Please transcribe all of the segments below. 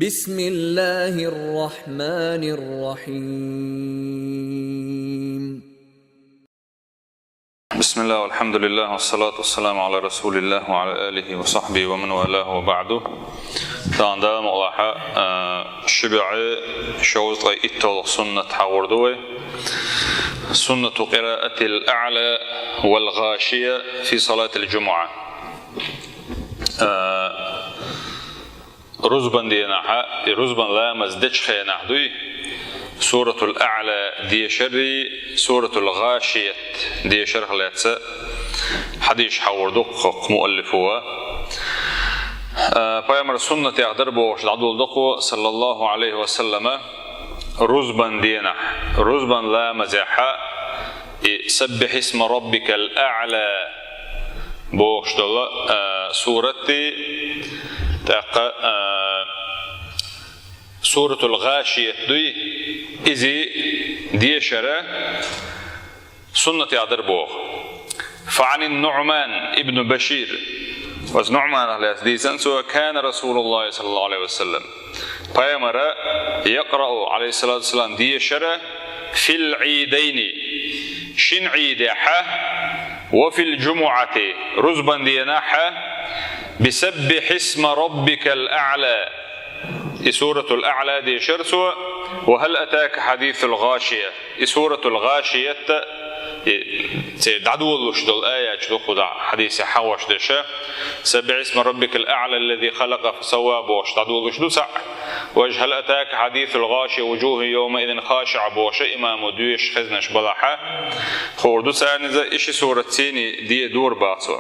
بسم الله الرحمن الرحيم. بسم الله والحمد لله والصلاة والسلام على رسول الله وعلى آله وصحبه ومن والاه وبعده. دعنا مغلحة شبع شوز إتول سنة حوردوه سنة قراءة الأعلى والغاشية في صلاة الجمعة. رزبان ديناها رزبان لا مزدش خيناحدوي سورة الأعلى دي شري سورة الغاشية دي شرح لاتسا حديث حوردوق مؤلفوها پیامبر سنت اقدر بوش عدول دقو صلى الله عليه وسلم رزبان دينا رزبان لا مزاحة سبح اسم ربك الأعلى بوش دول سورتي سورة الغاشية دوي إذي دي شرا سنة اقدر بوش. فعن النعمان ابن بشير وزنعمان أهل حديثا سوى كان رسول الله صلى الله عليه وسلم پیامبر يقرأ عليه الصلاة والسلام دي شرا في العيدين شن عيدها وفي الجمعة رزبان ديناها بسبح اسم ربك الأعلى سورة الأعلى دي شرسوة. وهل أتاك حديث الغاشية سورة الغاشية تعدولش دول آيات تأخذ حديث حوش دشة سبح اسم ربك الأعلى الذي خلق فسوى بوش تعدولش دول سع. وجه هل أتاك حديث الغاشية وجوه يومئذ خاشعة بوش إمام دويش خزنش بلحة خوردو سعنزة إيش سورة سيني دي دور باتو.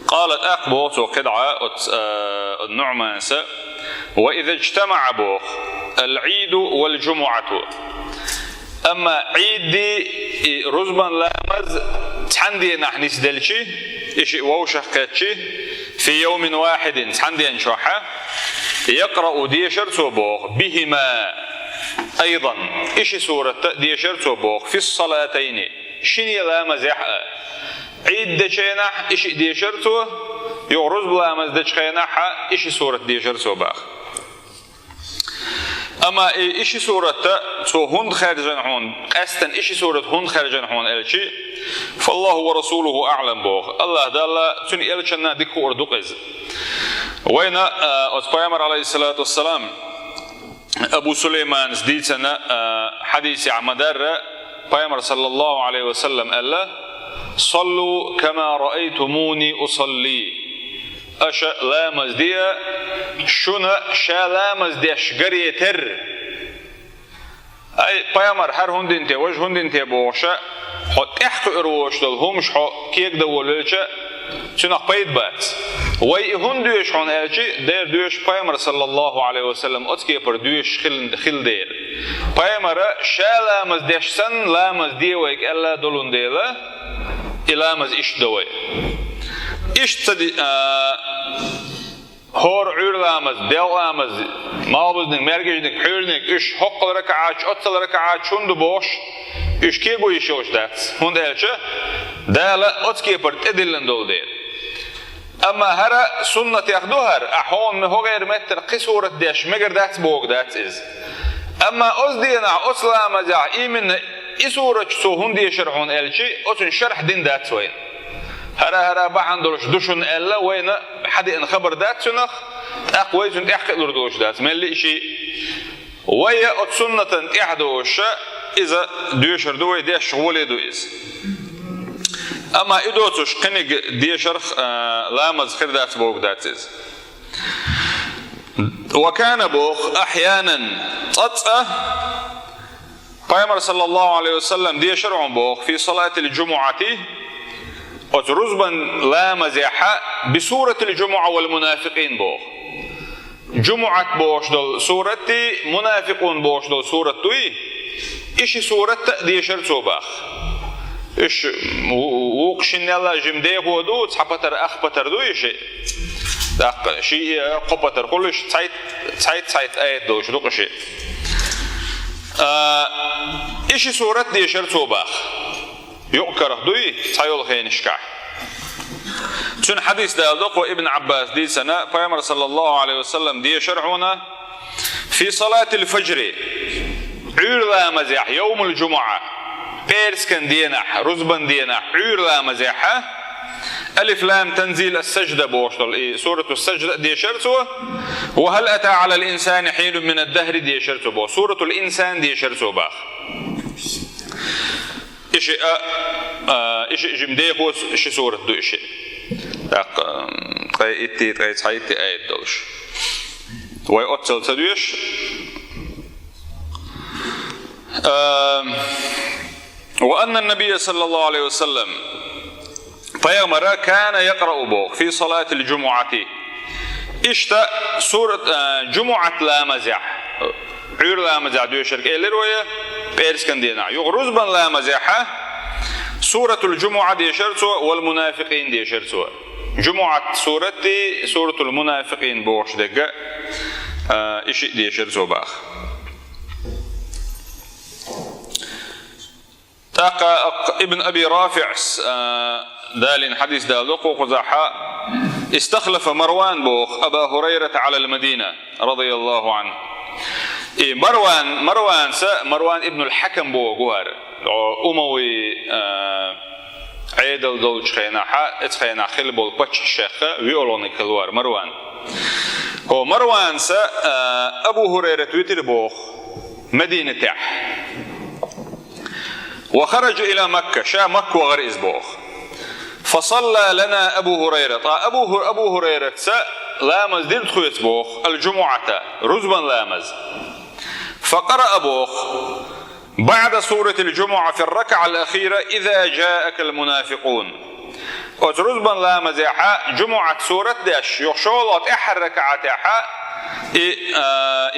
قالت أقبوت وقدعة النعمان وإذا اجتمع بوخ العيد والجمعة أما عيد دي رزبان لامز تحندي نحن نسدلشي إيش ووشخ كاتشي في يوم واحد تحندي نشوحة يقرأ ديشر صبوخ بهما أيضا إيش سورة ديشر صبوخ في الصلاتين شني لامز يحقى عيد دشينح إيش ديشر صو يغرز لامز دشينح إيش سورة ديشر صباخ. أما إيش سورة سو هند خارجن هون أستن إيش سورة هند خارجن هون إلشي فالله ورسوله أعلم بوخ الله دالا سن إلشنا ديكو أردقز وين أتبايمر عليه الصلاة والسلام أبو سليمان زديتنا حديث عمدار بايمر صلى الله عليه وسلم الله صلوا كما رأيتموني أصلي أشا لامز ديا شنا شا لامز ديا شجري تر أي بيامر هر هندين تي وجه هندين تي بوشة حط إحكي إروش دل همش حق كيك دوللشة شنا قيد بات وي هندوش عن أشي دير دوش بيامر صلى الله عليه وسلم أتكي بر دوش خل دير بيامر شا لامز ديش سن لامز ديا ويك ألا دولون ديلا إلامز إيش دوي إيش تدي هور عيرلامز ديلامز مالبزنك مرججنك حيرنك إيش حق الركعات أتصل الركعات شندو بوش إيش كيبو يشوش دات هون دهالشة دهلا أتكي برت إدلن دول دير. أما هرا سنة ياخدوها أحون مهو غير متر قصورة ديش مجر دات بوك دات إز. أما أصدينا أصلامز إيمن إسورة سو هون ديشرحون إلشي أتن شرح دين دات سوين. هرا بعندلش دوشن إلا وين حد إن خبر دات سنخ أقوى سنت إحكي لردوش دات ملي شيء ويا أتسنة إحدوش إذا دوشر دوي ديش شغولي دويس. أما إدوتش قنق ديشر لامز خير دات بوك داتيز. وكان بوخ أحيانا تطأ پیامبر صلى الله عليه وسلم ديشر عن بوخ في صلاة الجمعة وترزبن لا مزاحة بسورة الجمعة والمنافقين بوخ جمعة بوش دول سورتي منافقون بوش دول سورتي إيش سورة ديشر صوباخ إيش وقشن يلا جمدي هو دو تحبتر أخبتر دو إيش شيء قبتر كلش تايت آيات دوش دوق شيء إيش سورة ديشر صوباخ يؤكره دوي تايول خينشكا شن حديث دالدق ابن عباس دي سنة پیغمبر صلى الله عليه وسلم دي شرعونا في صلاة الفجر عير مزاح يوم الجمعة بيرسكن دينح رزبن دينح عير مزاحة ألف لام تنزيل السجدة بوشتل سورة السجدة دي شرطه وهل أتى على الإنسان حين من الدهر دي شرطه بو سورة الإنسان دي شرطه باخ إيش جمديه هو إيش سورة دو إيش قايتي قايتي آية دوش ويأتصل تدويش وأن النبي صلى الله عليه وسلم پیغمبر كان يقرأ بوخ في صلاة الجمعة اشتا سورة جمعة لا مزح عير لا مزح دو شرك إلي روية بيرس كان دينا يغرزبا لا مزحة سورة الجمعة دي شرطه والمنافقين دي شرطه جمعة سورة دي سورة المنافقين بوش دقة إشي دي شرطه باخ تاقى ابن أبي رافع دالين حديث دالوق وقزاحا استخلف مروان بوخ أبا هريرة على المدينة رضي الله عنه مروان ابن الحكم بوغوار أموي عيدل دول شخينا اتخينا خلبول باتش الشيخ ويولوني كلوار مروان هو مروان أبو هريرة تويتر بوخ مدينة تح وخرج إلى مكة شا مكة وغرئز بوخ فصلى لنا أبو هريرة أبو هريرة لامز دين تخويت بوخ الجمعة رزبا لامز فقرأ بوخ بعد سورة الجمعة في الركعة الأخيرة إذا جاءك المنافقون رزبا لامز يحا جمعة سورة داش يخشولات إحا الركعة يحا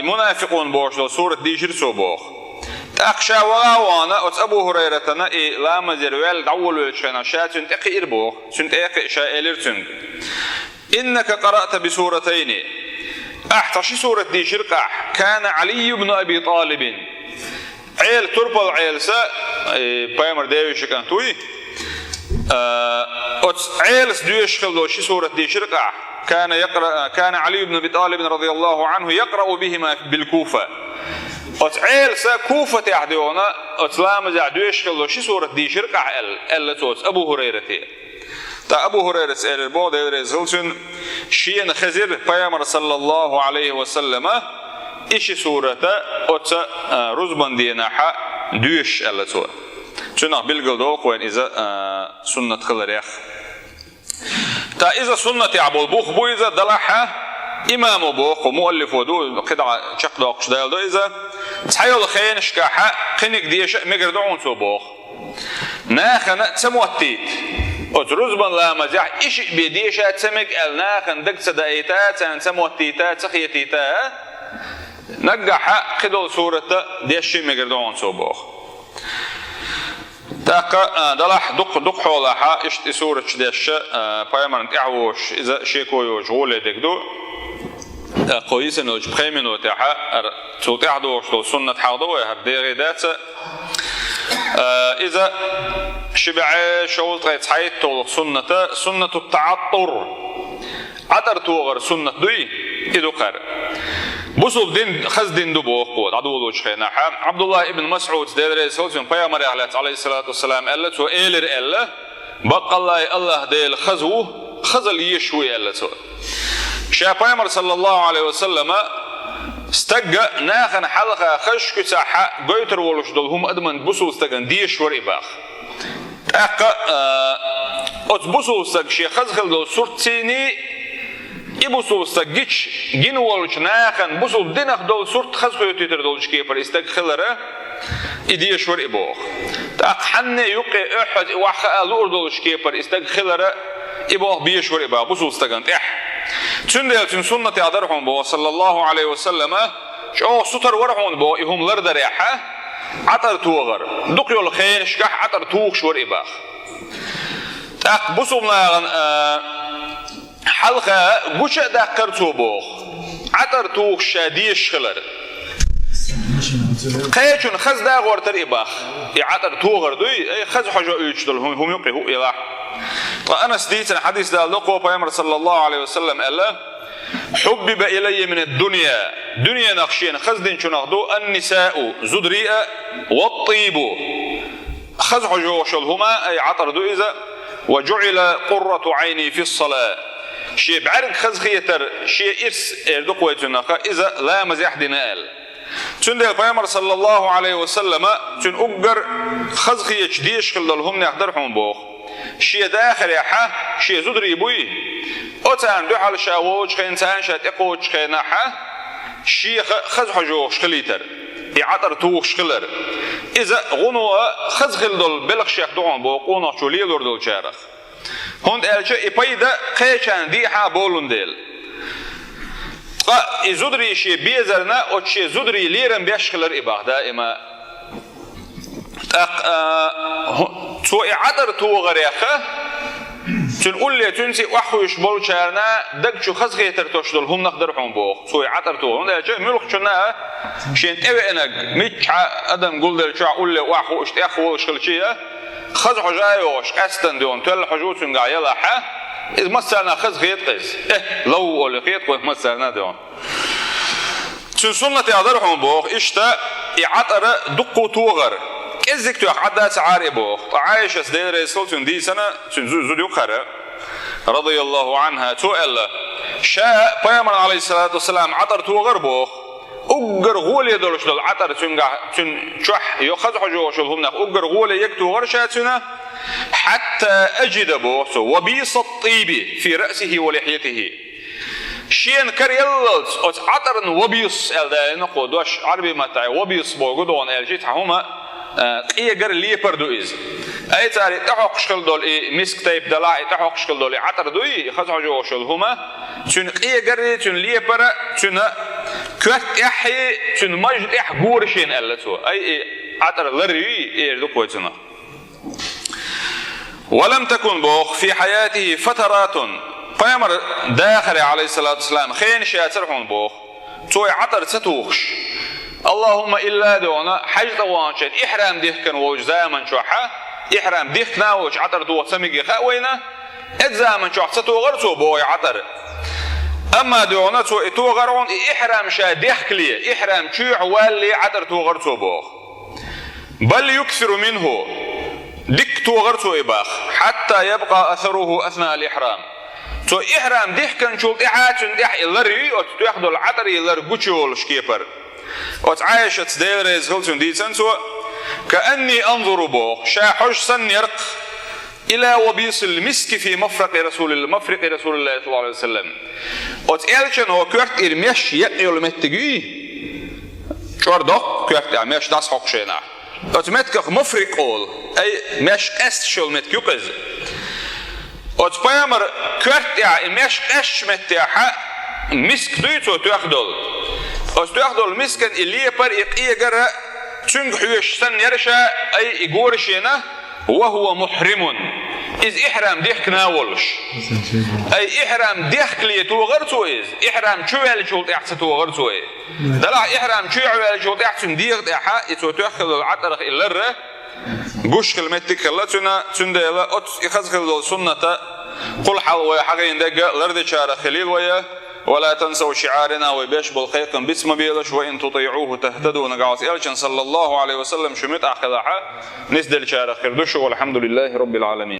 منافقون بوخ سورة ديشر سو بوخ أخشى وراوانا أبو هريرة لا مزيروال دعول الشنا شاتن تقي إربوخ سنت أقي شائلرتن إنك قرأت بسورتين أحتشي سورة دي شرقة كان علي بن أبي طالب عيل تربل عيل سا بايمر داويش كان توي عيل سدويش خلوشي سورة دي شرقة كان علي بن أبي طالب رضي الله عنه يقرأ بهما بالكوفة عيل سا كوفة يحديونا أتلام زعدوش خلوشي سورة دي شرقة ألا توس أبو هريرة تا أبو هريرة سأل البعض يرزلتن شين خزر پیغمبر صلى الله عليه وسلم إيش سورة أتسا رزبان ديناحا دوش ألا تو تناق بلغل دوق وين إذا سنة خلريخ تا إذا سنة يعبو البوخ بو إذا دلحا إمام بوخ ومؤلف ودو قدع شق دوقش دايل دو إذا تحيول خين شكاحا قنك ديش مقردعون سو بوخ ناخن تسموتيت أترزبن لا مزاح إيش بيديشا تسمك الناخن دق صدايتا تسموتيتا تخيتيتا نقحا قدول سورة ديش مقردعون سو بوخ تاقا دلح دق حولها إشت سورة ديش بايمان إعوش إذا شيكو يوجغولي دقدو قويسن وج بخيمن وتاحا توتاح دوش سنة حاضو هرديغي دات إذا شبع شغل تغيت حيث طول سنة التعطر عطر توغر سنة دوي إدو قر بصوب دين خز دين دبوخ قوت عدو وج خينا عبد الله ابن مسعود دير سولفين بيامر عليه الصلاة والسلام قالت وإيلر إلا بقى الله ديل خزل يشوي قالت شا پیغمبر صلى الله عليه وسلم استجا ناخن حلقه خش كساحه غيتر ولش دلهم ادمن بوسو استجن ديش ور اباخ اق ات بوسو استج شي خزخل دو سورتيني ابوسو استجيش جين ولش ناخن بوسو دينخ دول سورت خزخو يتر دولش كي بر استج خلره اديش ور اباخ اق حن يقي احد واخ الور دولش كي بر استج خلره اباخ بيش ور اباخ بوسو استجن تندل سنة عذرهم بو صلى الله عليه وسلم شو ستر ورعون بو يهم لرد ريحة عطر توغر دقيو الخين شكح عطر توغ شور إباخ تاق بصوبنا حلقة قوشة داقرتو بوخ عطر توغ شاديش خلر قيشون خز دا غورتر إباخ عطر توغر دوي خز حاجة يجدل هم يقهو إلاح أنس ديتن حديث دا لقوا بيامر صلى الله عليه وسلم ألا حبب إلي من الدنيا دنيا نقشين خزدين شنخدو النساء زدريئة والطيب خزح جوشلهما أي عطر دوئزة وجعل قرة عيني في الصلاة شيء بعرق خزخيتر شيء إرس إردقوة تنخا إذا لا مزيح دينال تندى بيامر صلى الله عليه وسلم تن أقر خزخية جديش خلالهم نقدرهم بوخ شيء داخل يحا شيء زدري بوي أتان دوحل شاووش خين تان شات إقوش خيناحا شيء خزح جوش خليتر يعطر توش خلر إذا غنوا خزخل دول بلغ شيخ دوان بوقونا شو ليلور دول شارخ هون ألشة إبايدا قيشان ديحا بولون ديل زدري شيء بيزرنا أو شيء زدري ليرن بيشخلر إباح دائما تو إعطر تو غريخة تنقول لي تنسي وحوش بول شارنا دق شو خزخي ترتوش دول هم نقدرهم بوخ تو إعطر تو هون ألشة ملوك شنا شين أبي أنا ميتش أدم قول ده شو أقول لي وحوش تأخوش كل شيء خزح جايوش أستن دون تل حجوت من قايلة ح إذا مثلنا خزخ يتقز لو ولا خيط مثلنا دون تنسلنا تعذرهم بوخ إشتا إعطر دقو توغر كذك تو حدث عاري بوخ عايشة سدير رسول دي سنة تنزود يقرأ رضي الله عنها تؤل شاء بيامر عليه الصلاة والسلام عطر توغر بوخ أجر غولي دولش دول عطر تنشح يخزح جوشلهم نخ أجر غولي يكتو غرشاتنا حتى أجد بوخ وبيص الطيب في رأسه ولحيته شين كريلت عطر وبيص الدا نقودش عربي متاع وبيص بوجودون الجيت هما إيجر ليه بردويز أي تاري تحقق شكل دول مسك تايب دلاء تحقق شكل دول عطر دوي خزح جوشلهما تن إيجر تن ليه برا تن كوت إحي تن مجد إح جورشين ألتو أي عطر لري يردقوتنا ولم تكن بوخ في حياته فترات بيامر داخل عليه الصلاة والسلام خين شاترهم بوخ توي عطر ستوخش اللهم إلا دونا حج طوانشين إحرام ديخكن وجزاما شوحا إحرام ديخنا وش عطر دو سميقي خاوينا إجزاما شوح ستوغرتو بوي عطر أما دونا توغرون إحرام شا ديخكلي إحرام شوح والي عطر توغرتو بوخ بل يكثر منه ديك توغرتو إباخ حتى يبقى أثره أثناء الإحرام تو إحرام ديخكن شوك إحاتن ديح إلري وتتوخدو العطر إلرقوشو الشكيبر وتعايشة ديريز هلتون دي سنسو كأني أنظر بوخ شاحش سن يرق إلى وبيص المسك في مفرق رسول الله صلى الله عليه وسلم وتعالشن هو كورت إرميش يقيل متقي شوار دوك كورت إرميش داس حق شينا وتمتكخ مفرق قول أي ميش أست شول متكيقز وتبايمر كورت إرميش أش متيحا مسك دويتو تأخدول وتأخدول مسكن اللي يبر إيجر تنج حيوش سن يرشا أي إيجورشينا وهو محرم إذ إحرام ديك ناولش أي إحرام ديك لي توغرتو إذ إحرام شو اللي شو تحت توغرتو إيه دلع إحرام شو اللي شو تحت ديك إحا إتو تأخذ العطر إلا الره جوش كلمتك الله تندلا أت يخذ السنة قل حلوة حقين دقة لرد شار خليل ويا ولا تنسوا شعارنا وبيش بالخيق باسم بيلش وإن تطيعوه تهتدوا نقعص إلشن صلى الله عليه وسلم شمت أخذها نسدل شار خردوش والحمد لله رب العالمين.